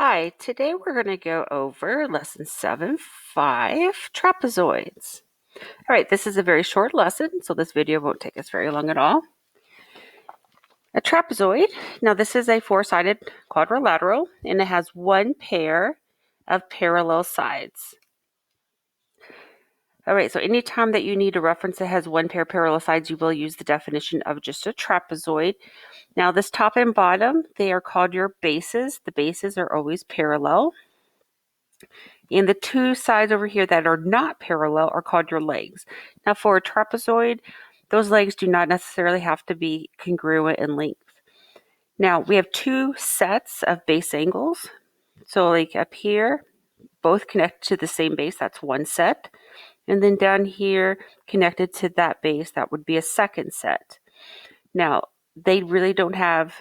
Hi, today we're going to go over lesson 7.5, trapezoids. All right, this is a very short lesson, so this video won't take us very long at all. A trapezoid, now this is a four-sided quadrilateral, and it has one pair of parallel sides. All right, so anytime that you need a reference that has one pair of parallel sides, you will use the definition of just a trapezoid. Now this top and bottom, they are called your bases. The bases are always parallel. And the two sides over here that are not parallel are called your legs. Now for a trapezoid, those legs do not necessarily have to be congruent in length. Now we have two sets of base angles. So like up here, both connect to the same base, that's one set. And then down here, connected to that base, that would be a second set. Now, they really don't have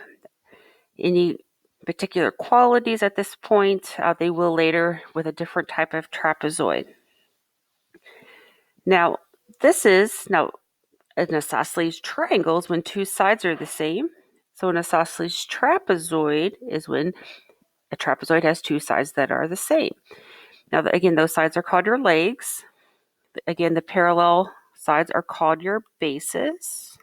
any particular qualities at this point. They will later with a different type of trapezoid. Now, this is an isosceles triangle is when two sides are the same. So an isosceles trapezoid is when a trapezoid has two sides that are the same. Now, again, those sides are called your legs. Again, the parallel sides are called your bases.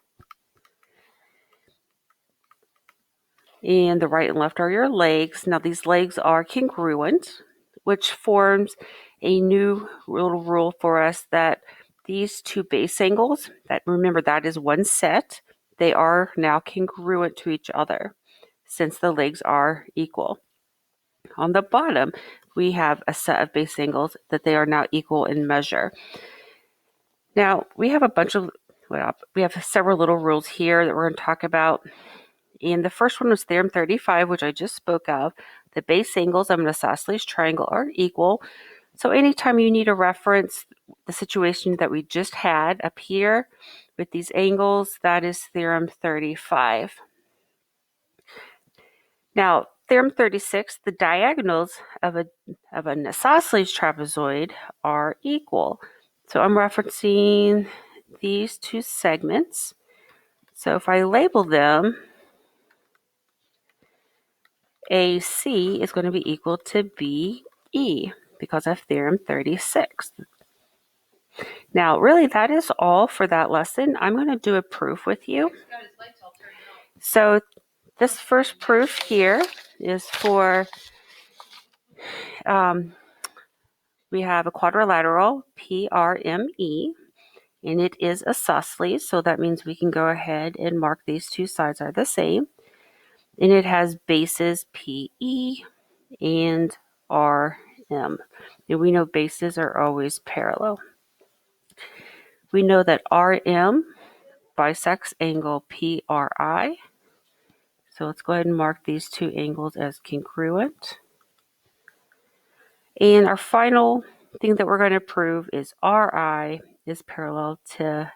And the right and left are your legs. Now, these legs are congruent, which forms a new little rule for us that these two base angles, that remember that is one set, they are now congruent to each other since the legs are equal. On the bottom, we have a set of base angles that they are now equal in measure. Now, we have several little rules here that we're going to talk about. And the first one was Theorem 35, which I just spoke of. The base angles of an isosceles triangle are equal. So anytime you need to reference the situation that we just had up here with these angles, that is Theorem 35. Now, Theorem 36, the diagonals of an isosceles trapezoid are equal. So I'm referencing these two segments. So if I label them, AC is going to be equal to BE because of Theorem 36. Now, really, that is all for that lesson. I'm going to do a proof with you. So this first proof here is for, we have a quadrilateral, PRME, and it is isosceles, so that means we can go ahead and mark these two sides are the same. And it has bases PE and RM. And we know bases are always parallel. We know that RM bisects angle PRI. So let's go ahead and mark these two angles as congruent. And our final thing that we're going to prove is RI is parallel to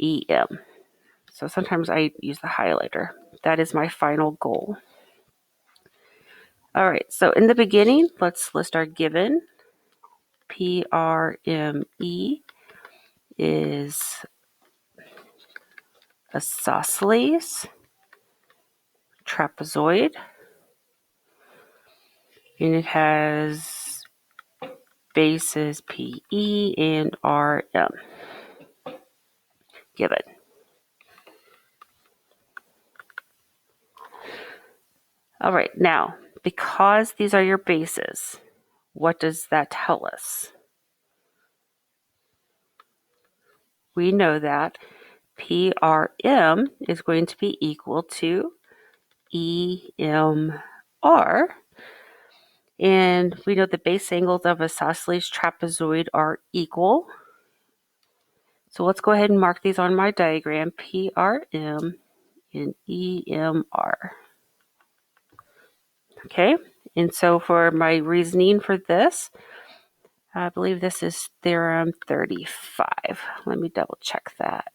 EM. So sometimes I use the highlighter. That is my final goal. All right, so in the beginning, let's list our given. PRME is isosceles trapezoid, and it has bases PE and RM given. All right, now, because these are your bases, what does that tell us? We know that PRM is going to be equal to EMR, and we know the base angles of isosceles trapezoid are equal. So let's go ahead and mark these on my diagram, PRM and EMR. Okay, and so for my reasoning for this, I believe this is Theorem 35. Let me double check that.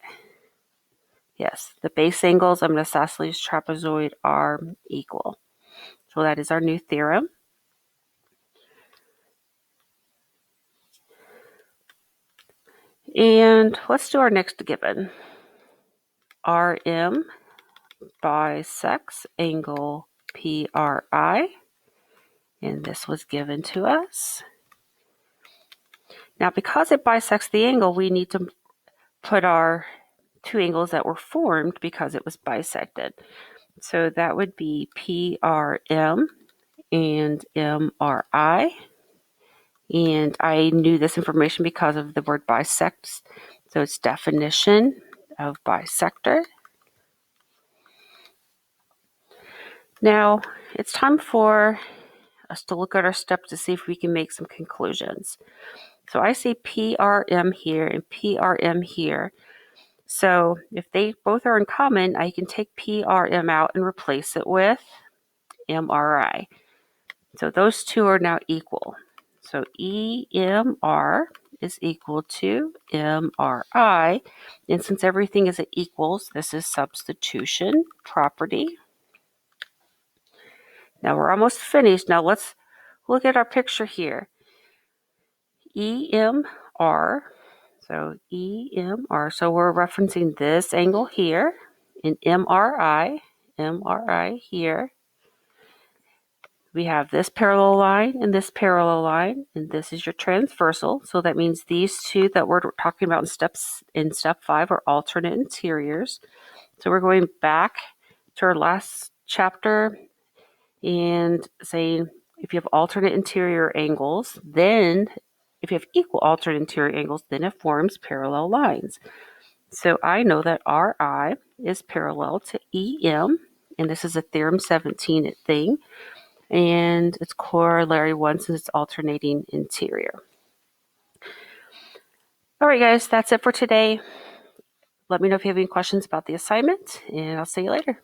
Yes, the base angles of an isosceles trapezoid are equal. So that is our new theorem. And let's do our next given. RM bisects angle PRI. And this was given to us. Now, because it bisects the angle, we need to put our two angles that were formed because it was bisected. So that would be PRM and MRI. And I knew this information because of the word bisect. So it's definition of bisector. Now, it's time for us to look at our steps to see if we can make some conclusions. So I see PRM here and PRM here. So if they both are in common, I can take PRM out and replace it with MRI. So those two are now equal. So EMR is equal to MRI. And since everything is at equals, this is substitution property. Now we're almost finished. Now let's look at our picture here. EMR. So EMR. So we're referencing this angle here in MRI here. We have this parallel line and this parallel line, and this is your transversal. So that means these two that we're talking about in step 5 are alternate interiors. So we're going back to our last chapter and saying if you have alternate interior angles, then if you have equal alternate interior angles, then it forms parallel lines. So I know that RI is parallel to EM, and this is a Theorem 17 thing. And it's corollary 1 since it's alternating interior. All right, guys, that's it for today. Let me know if you have any questions about the assignment, and I'll see you later.